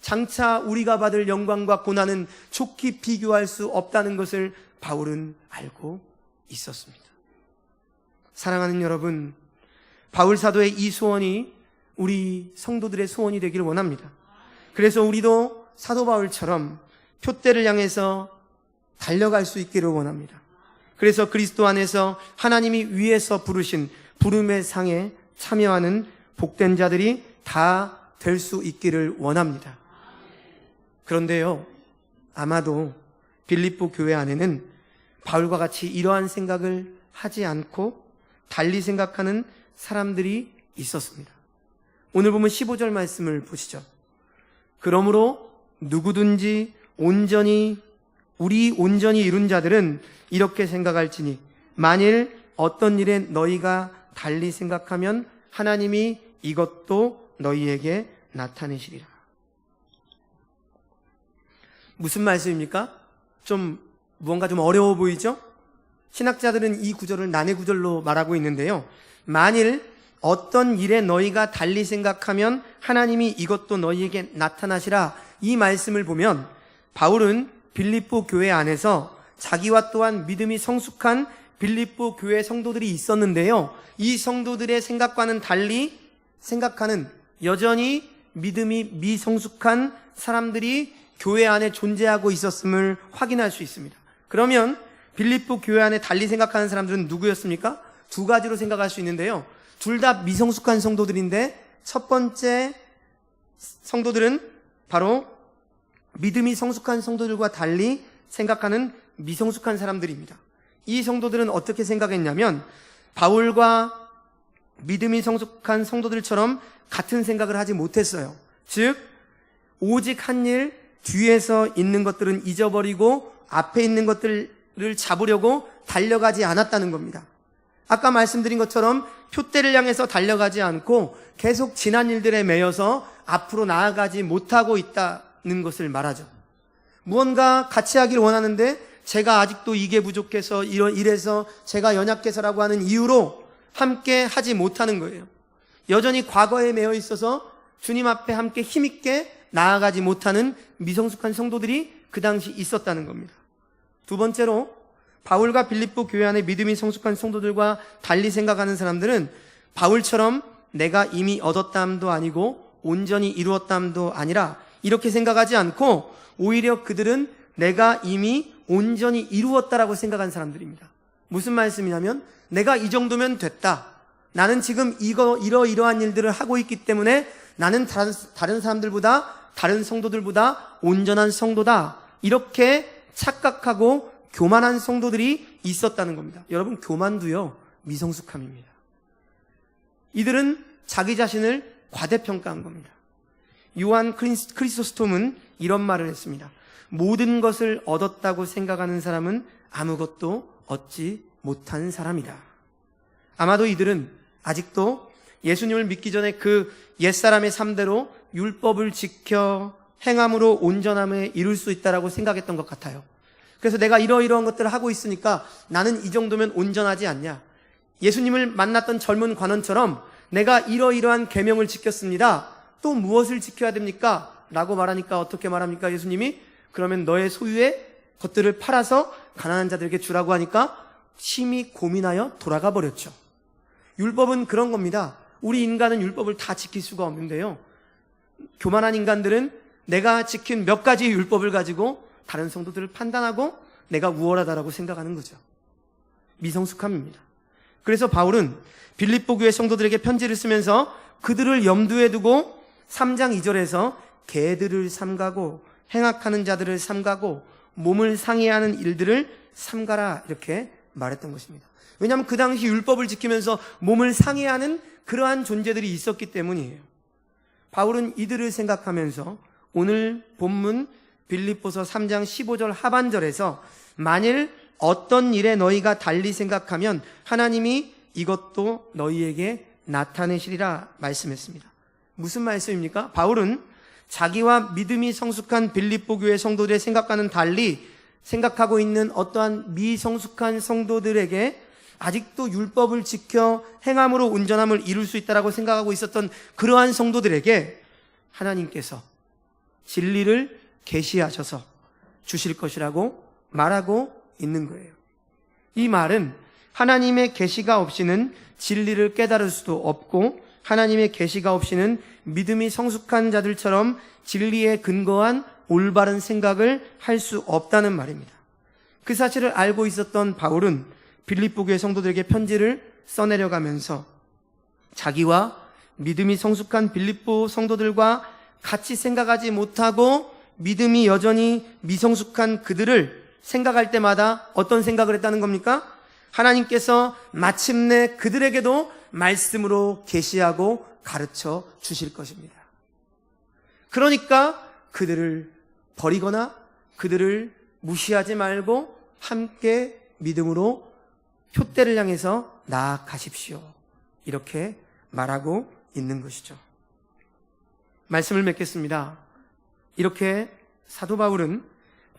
장차 우리가 받을 영광과 고난은 좋게 비교할 수 없다는 것을 바울은 알고 있었습니다. 사랑하는 여러분, 바울 사도의 이 소원이 우리 성도들의 소원이 되기를 원합니다. 그래서 우리도 사도 바울처럼 표대를 향해서 달려갈 수 있기를 원합니다. 그래서 그리스도 안에서 하나님이 위에서 부르신 부름의 상에 참여하는 복된 자들이 다 될 수 있기를 원합니다. 그런데요, 아마도 빌립보 교회 안에는 바울과 같이 이러한 생각을 하지 않고 달리 생각하는 사람들이 있었습니다. 오늘 보면 15절 말씀을 보시죠. 그러므로 누구든지 우리 온전히 이룬 자들은 이렇게 생각할지니 만일 어떤 일에 너희가 달리 생각하면 하나님이 이것도 너희에게 나타내시리라. 무슨 말씀입니까? 무언가 좀 어려워 보이죠? 신학자들은 이 구절을 난해 구절로 말하고 있는데요. 만일 어떤 일에 너희가 달리 생각하면 하나님이 이것도 너희에게 나타나시라. 이 말씀을 보면 바울은 빌립보 교회 안에서 자기와 또한 믿음이 성숙한 빌립보 교회 성도들이 있었는데요. 이 성도들의 생각과는 달리 생각하는 여전히 믿음이 미성숙한 사람들이 교회 안에 존재하고 있었음을 확인할 수 있습니다. 그러면 빌립보 교회 안에 달리 생각하는 사람들은 누구였습니까? 두 가지로 생각할 수 있는데요. 둘 다 미성숙한 성도들인데 첫 번째 성도들은 바로 믿음이 성숙한 성도들과 달리 생각하는 미성숙한 사람들입니다. 이 성도들은 어떻게 생각했냐면 바울과 믿음이 성숙한 성도들처럼 같은 생각을 하지 못했어요. 즉 오직 한 일, 뒤에서 있는 것들은 잊어버리고 앞에 있는 것들을 잡으려고 달려가지 않았다는 겁니다. 아까 말씀드린 것처럼 표대를 향해서 달려가지 않고 계속 지난 일들에 매여서 앞으로 나아가지 못하고 있다는 것을 말하죠. 무언가 같이 하길 원하는데 제가 아직도 이게 부족해서 이래서 제가 연약해서라고 하는 이유로 함께 하지 못하는 거예요. 여전히 과거에 매여 있어서 주님 앞에 함께 힘있게 나아가지 못하는 미성숙한 성도들이 그 당시 있었다는 겁니다. 두 번째로 바울과 빌립보 교회 안에 믿음이 성숙한 성도들과 달리 생각하는 사람들은 바울처럼 내가 이미 얻었다함도 아니고 온전히 이루었다함도 아니라 이렇게 생각하지 않고 오히려 그들은 내가 이미 온전히 이루었다라고 생각한 사람들입니다. 무슨 말씀이냐면 내가 이 정도면 됐다. 나는 지금 이러한 일들을 하고 있기 때문에 나는 다른 사람들보다 다른 성도들보다 온전한 성도다. 이렇게 착각하고 교만한 성도들이 있었다는 겁니다. 여러분, 교만도요 미성숙함입니다. 이들은 자기 자신을 과대평가한 겁니다. 요한 크리소스톰은 이런 말을 했습니다. 모든 것을 얻었다고 생각하는 사람은 아무것도 얻지 못한 사람이다. 아마도 이들은 아직도 예수님을 믿기 전에 그 옛사람의 삶대로 율법을 지켜 행함으로 온전함에 이룰 수 있다라고 생각했던 것 같아요. 그래서 내가 이러이러한 것들을 하고 있으니까 나는 이 정도면 온전하지 않냐. 예수님을 만났던 젊은 관원처럼 내가 이러이러한 계명을 지켰습니다. 또 무엇을 지켜야 됩니까? 라고 말하니까 어떻게 말합니까? 예수님이 그러면 너의 소유의 것들을 팔아서 가난한 자들에게 주라고 하니까 심히 고민하여 돌아가 버렸죠. 율법은 그런 겁니다. 우리 인간은 율법을 다 지킬 수가 없는데요. 교만한 인간들은 내가 지킨 몇 가지의 율법을 가지고 다른 성도들을 판단하고 내가 우월하다라고 생각하는 거죠. 미성숙함입니다. 그래서 바울은 빌립보 교회 성도들에게 편지를 쓰면서 그들을 염두에 두고 3장 2절에서 개들을 삼가고 행악하는 자들을 삼가고 몸을 상해하는 일들을 삼가라 이렇게 말했던 것입니다. 왜냐하면 그 당시 율법을 지키면서 몸을 상해하는 그러한 존재들이 있었기 때문이에요. 바울은 이들을 생각하면서 오늘 본문 빌립보서 3장 15절 하반절에서 만일 어떤 일에 너희가 달리 생각하면 하나님이 이것도 너희에게 나타내시리라 말씀했습니다. 무슨 말씀입니까? 바울은 자기와 믿음이 성숙한 빌립보 교회 성도들의 생각과는 달리 생각하고 있는 어떠한 미성숙한 성도들에게 아직도 율법을 지켜 행함으로 온전함을 이룰 수 있다고 생각하고 있었던 그러한 성도들에게 하나님께서 진리를 계시하셔서 주실 것이라고 말하고 있는 거예요. 이 말은 하나님의 계시가 없이는 진리를 깨달을 수도 없고 하나님의 계시가 없이는 믿음이 성숙한 자들처럼 진리에 근거한 올바른 생각을 할 수 없다는 말입니다. 그 사실을 알고 있었던 바울은 빌립보 교회 성도들에게 편지를 써내려가면서 자기와 믿음이 성숙한 빌립보 성도들과 같이 생각하지 못하고 믿음이 여전히 미성숙한 그들을 생각할 때마다 어떤 생각을 했다는 겁니까? 하나님께서 마침내 그들에게도 말씀으로 계시하고 가르쳐 주실 것입니다. 그러니까 그들을 버리거나 그들을 무시하지 말고 함께 믿음으로 표대를 향해서 나아가십시오. 이렇게 말하고 있는 것이죠. 말씀을 맺겠습니다. 이렇게 사도 바울은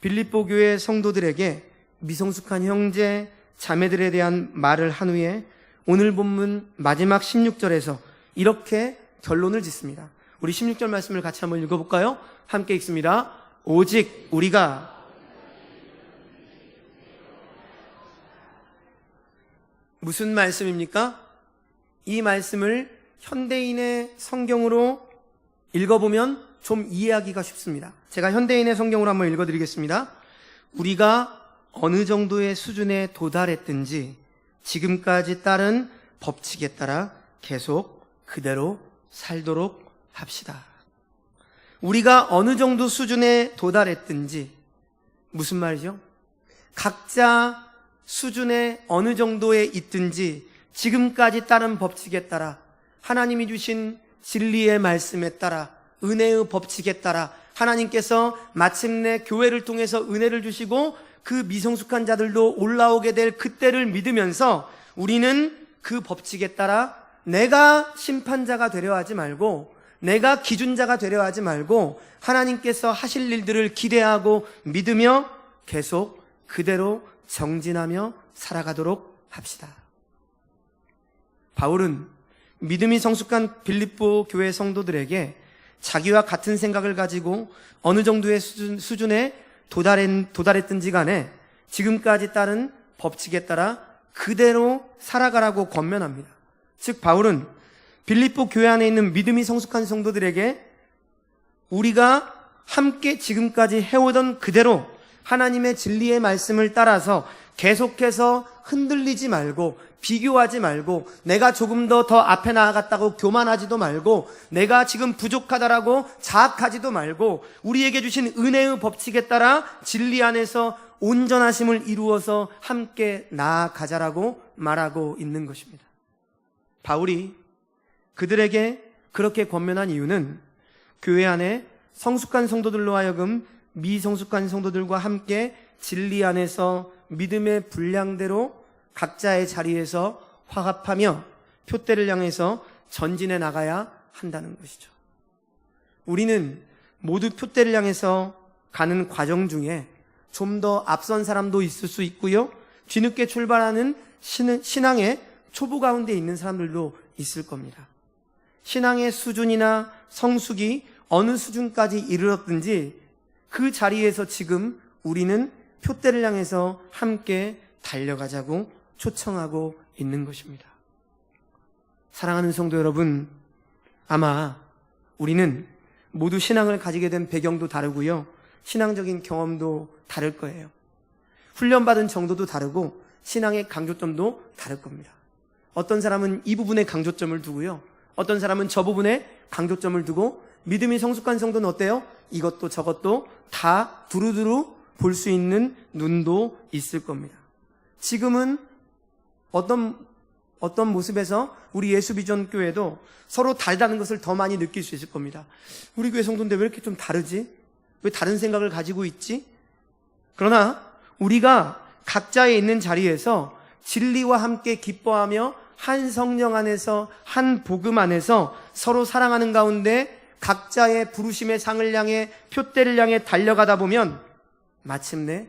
빌립보 교회 성도들에게 미성숙한 형제, 자매들에 대한 말을 한 후에 오늘 본문 마지막 16절에서 이렇게 결론을 짓습니다. 우리 16절 말씀을 같이 한번 읽어볼까요? 함께 읽습니다. 오직 우리가 무슨 말씀입니까? 이 말씀을 현대인의 성경으로 읽어보면 좀 이해하기가 쉽습니다. 제가 현대인의 성경으로 한번 읽어드리겠습니다. 우리가 어느 정도의 수준에 도달했든지 지금까지 따른 법칙에 따라 계속 그대로 살도록 합시다. 우리가 어느 정도 수준에 도달했든지 무슨 말이죠? 각자 수준에 어느 정도에 있든지 지금까지 따른 법칙에 따라 하나님이 주신 진리의 말씀에 따라 은혜의 법칙에 따라 하나님께서 마침내 교회를 통해서 은혜를 주시고 그 미성숙한 자들도 올라오게 될 그때를 믿으면서 우리는 그 법칙에 따라 내가 심판자가 되려 하지 말고 내가 기준자가 되려 하지 말고 하나님께서 하실 일들을 기대하고 믿으며 계속 그대로 정진하며 살아가도록 합시다. 바울은 믿음이 성숙한 빌립보 교회 성도들에게 자기와 같은 생각을 가지고 어느 정도의 수준에 도달했든지 간에 지금까지 따른 법칙에 따라 그대로 살아가라고 권면합니다. 즉 바울은 빌립보 교회 안에 있는 믿음이 성숙한 성도들에게 우리가 함께 지금까지 해오던 그대로 하나님의 진리의 말씀을 따라서 계속해서 흔들리지 말고 비교하지 말고 내가 조금 더 앞에 나아갔다고 교만하지도 말고 내가 지금 부족하다라고 자학하지도 말고 우리에게 주신 은혜의 법칙에 따라 진리 안에서 온전하심을 이루어서 함께 나아가자라고 말하고 있는 것입니다. 바울이 그들에게 그렇게 권면한 이유는 교회 안에 성숙한 성도들로 하여금 미성숙한 성도들과 함께 진리 안에서 믿음의 분량대로 각자의 자리에서 화합하며 표대를 향해서 전진해 나가야 한다는 것이죠. 우리는 모두 표대를 향해서 가는 과정 중에 좀 더 앞선 사람도 있을 수 있고요. 뒤늦게 출발하는 신앙의 초보 가운데 있는 사람들도 있을 겁니다. 신앙의 수준이나 성숙이 어느 수준까지 이르렀든지 그 자리에서 지금 우리는 표대를 향해서 함께 달려가자고 초청하고 있는 것입니다. 사랑하는 성도 여러분, 아마 우리는 모두 신앙을 가지게 된 배경도 다르고요. 신앙적인 경험도 다를 거예요. 훈련받은 정도도 다르고 신앙의 강조점도 다를 겁니다. 어떤 사람은 이 부분에 강조점을 두고요. 어떤 사람은 저 부분에 강조점을 두고 믿음이 성숙한 성도는 어때요? 이것도 저것도 다 두루두루 볼 수 있는 눈도 있을 겁니다. 지금은 어떤 모습에서 우리 예수비전 교회도 서로 다르다는 것을 더 많이 느낄 수 있을 겁니다. 우리 교회 성도인데 왜 이렇게 좀 다르지? 왜 다른 생각을 가지고 있지? 그러나 우리가 각자의 있는 자리에서 진리와 함께 기뻐하며 한 성령 안에서 한 복음 안에서 서로 사랑하는 가운데 각자의 부르심의 상을 향해 표대를 향해 달려가다 보면 마침내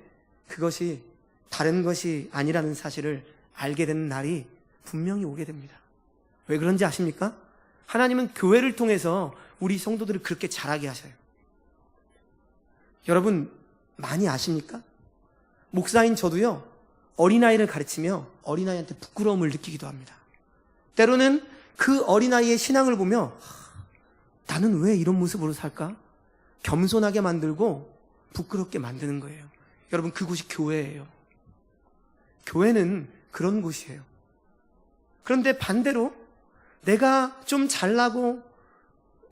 그것이 다른 것이 아니라는 사실을 알게 되는 날이 분명히 오게 됩니다. 왜 그런지 아십니까? 하나님은 교회를 통해서 우리 성도들을 그렇게 자라게 하셔요. 여러분 많이 아십니까? 목사인 저도요, 어린아이를 가르치며 어린아이한테 부끄러움을 느끼기도 합니다. 때로는 그 어린아이의 신앙을 보며 나는 왜 이런 모습으로 살까? 겸손하게 만들고 부끄럽게 만드는 거예요. 여러분 그곳이 교회예요. 교회는 그런 곳이에요. 그런데 반대로 내가 좀 잘나고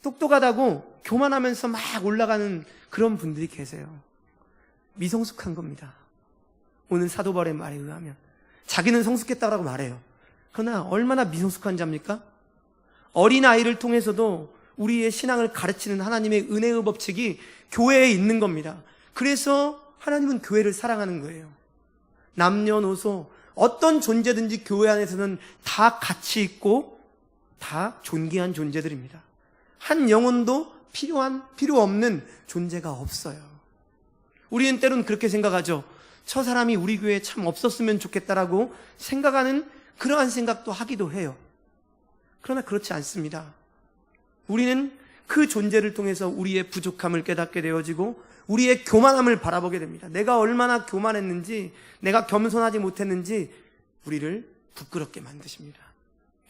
똑똑하다고 교만하면서 막 올라가는 그런 분들이 계세요. 미성숙한 겁니다. 오늘 사도 바울의 말에 의하면 자기는 성숙했다고 말해요. 그러나 얼마나 미성숙한 자입니까? 어린아이를 통해서도 우리의 신앙을 가르치는 하나님의 은혜의 법칙이 교회에 있는 겁니다. 그래서 하나님은 교회를 사랑하는 거예요. 남녀노소 어떤 존재든지 교회 안에서는 다 가치 있고 다 존귀한 존재들입니다. 한 영혼도 필요 없는 존재가 없어요. 우리는 때로는 그렇게 생각하죠. 저 사람이 우리 교회에 참 없었으면 좋겠다라고 생각하는 그러한 생각도 하기도 해요. 그러나 그렇지 않습니다. 우리는 그 존재를 통해서 우리의 부족함을 깨닫게 되어지고 우리의 교만함을 바라보게 됩니다. 내가 얼마나 교만했는지, 내가 겸손하지 못했는지 우리를 부끄럽게 만드십니다.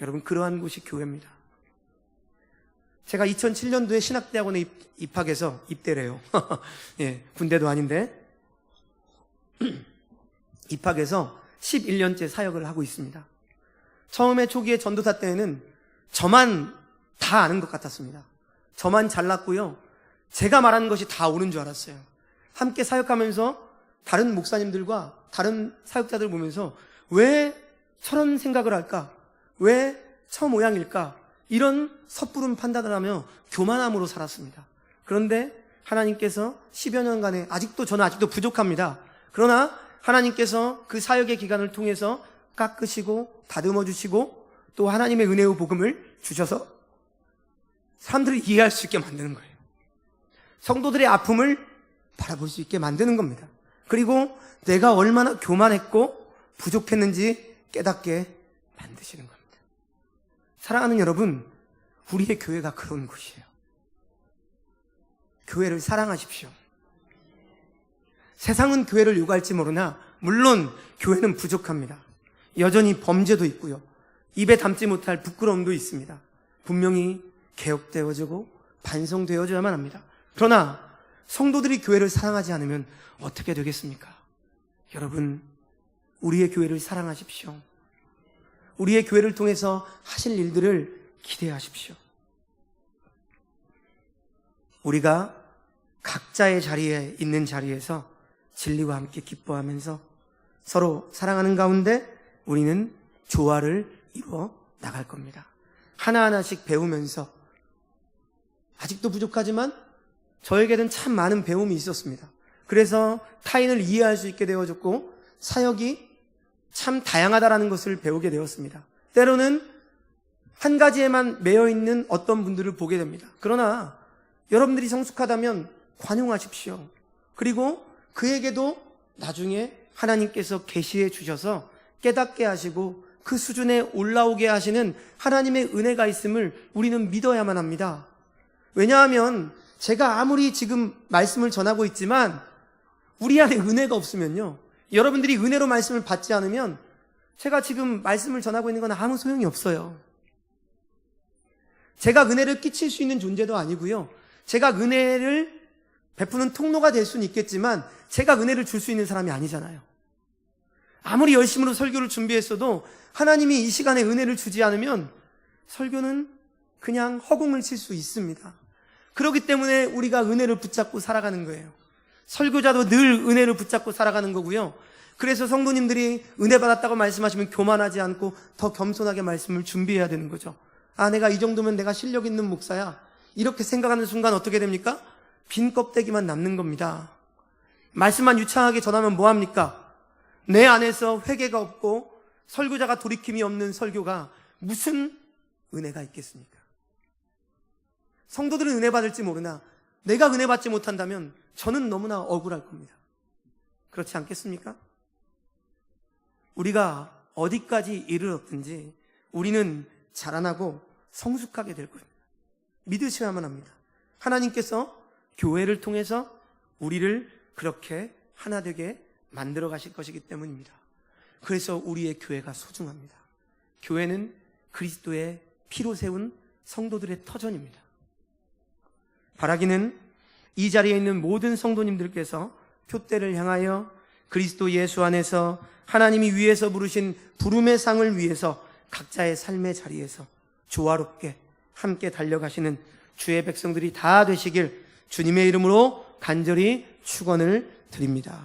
여러분 그러한 곳이 교회입니다. 제가 2007년도에 신학대학원에 입학해서 입대래요. 예, 군대도 아닌데 입학해서 11년째 사역을 하고 있습니다. 처음에 초기에 전도사 때에는 저만 다 아는 것 같았습니다. 저만 잘났고요. 제가 말하는 것이 다 옳은 줄 알았어요. 함께 사역하면서 다른 목사님들과 다른 사역자들 보면서 왜 저런 생각을 할까? 왜 저 모양일까? 이런 섣부른 판단을 하며 교만함으로 살았습니다. 그런데 하나님께서 10여 년간에 저는 아직도 부족합니다. 그러나 하나님께서 그 사역의 기간을 통해서 깎으시고 다듬어 주시고 또 하나님의 은혜의 복음을 주셔서 사람들이 이해할 수 있게 만드는 거예요. 성도들의 아픔을 바라볼 수 있게 만드는 겁니다. 그리고 내가 얼마나 교만했고 부족했는지 깨닫게 만드시는 겁니다. 사랑하는 여러분, 우리의 교회가 그런 곳이에요. 교회를 사랑하십시오. 세상은 교회를 요구할지 모르나 물론 교회는 부족합니다. 여전히 범죄도 있고요. 입에 담지 못할 부끄러움도 있습니다. 분명히 개혁되어지고 반성되어져야만 합니다. 그러나 성도들이 교회를 사랑하지 않으면 어떻게 되겠습니까? 여러분, 우리의 교회를 사랑하십시오. 우리의 교회를 통해서 하실 일들을 기대하십시오. 우리가 각자의 자리에 있는 자리에서 진리와 함께 기뻐하면서 서로 사랑하는 가운데 우리는 조화를 이루어 나갈 겁니다. 하나하나씩 배우면서 아직도 부족하지만 저에게는 참 많은 배움이 있었습니다. 그래서 타인을 이해할 수 있게 되어졌고 사역이 참 다양하다라는 것을 배우게 되었습니다. 때로는 한 가지에만 매여 있는 어떤 분들을 보게 됩니다. 그러나 여러분들이 성숙하다면 관용하십시오. 그리고 그에게도 나중에 하나님께서 계시해 주셔서 깨닫게 하시고 그 수준에 올라오게 하시는 하나님의 은혜가 있음을 우리는 믿어야만 합니다. 왜냐하면 제가 아무리 지금 말씀을 전하고 있지만 우리 안에 은혜가 없으면요, 여러분들이 은혜로 말씀을 받지 않으면 제가 지금 말씀을 전하고 있는 건 아무 소용이 없어요. 제가 은혜를 끼칠 수 있는 존재도 아니고요, 제가 은혜를 베푸는 통로가 될 수는 있겠지만 제가 은혜를 줄 수 있는 사람이 아니잖아요. 아무리 열심으로 설교를 준비했어도 하나님이 이 시간에 은혜를 주지 않으면 설교는 그냥 허공을 칠 수 있습니다. 그렇기 때문에 우리가 은혜를 붙잡고 살아가는 거예요. 설교자도 늘 은혜를 붙잡고 살아가는 거고요. 그래서 성도님들이 은혜 받았다고 말씀하시면 교만하지 않고 더 겸손하게 말씀을 준비해야 되는 거죠. 아, 내가 이 정도면 내가 실력 있는 목사야. 이렇게 생각하는 순간 어떻게 됩니까? 빈 껍데기만 남는 겁니다. 말씀만 유창하게 전하면 뭐합니까? 내 안에서 회개가 없고 설교자가 돌이킴이 없는 설교가 무슨 은혜가 있겠습니까? 성도들은 은혜 받을지 모르나 내가 은혜 받지 못한다면 저는 너무나 억울할 겁니다. 그렇지 않겠습니까? 우리가 어디까지 이르렀든지 우리는 자라나고 성숙하게 될 겁니다. 믿으셔야만 합니다. 하나님께서 교회를 통해서 우리를 그렇게 하나 되게 만들어 가실 것이기 때문입니다. 그래서 우리의 교회가 소중합니다. 교회는 그리스도의 피로 세운 성도들의 터전입니다. 바라기는 이 자리에 있는 모든 성도님들께서 표대를 향하여 그리스도 예수 안에서 하나님이 위에서 부르신 부름의 상을 위해서 각자의 삶의 자리에서 조화롭게 함께 달려가시는 주의 백성들이 다 되시길 주님의 이름으로 간절히 축원을 드립니다.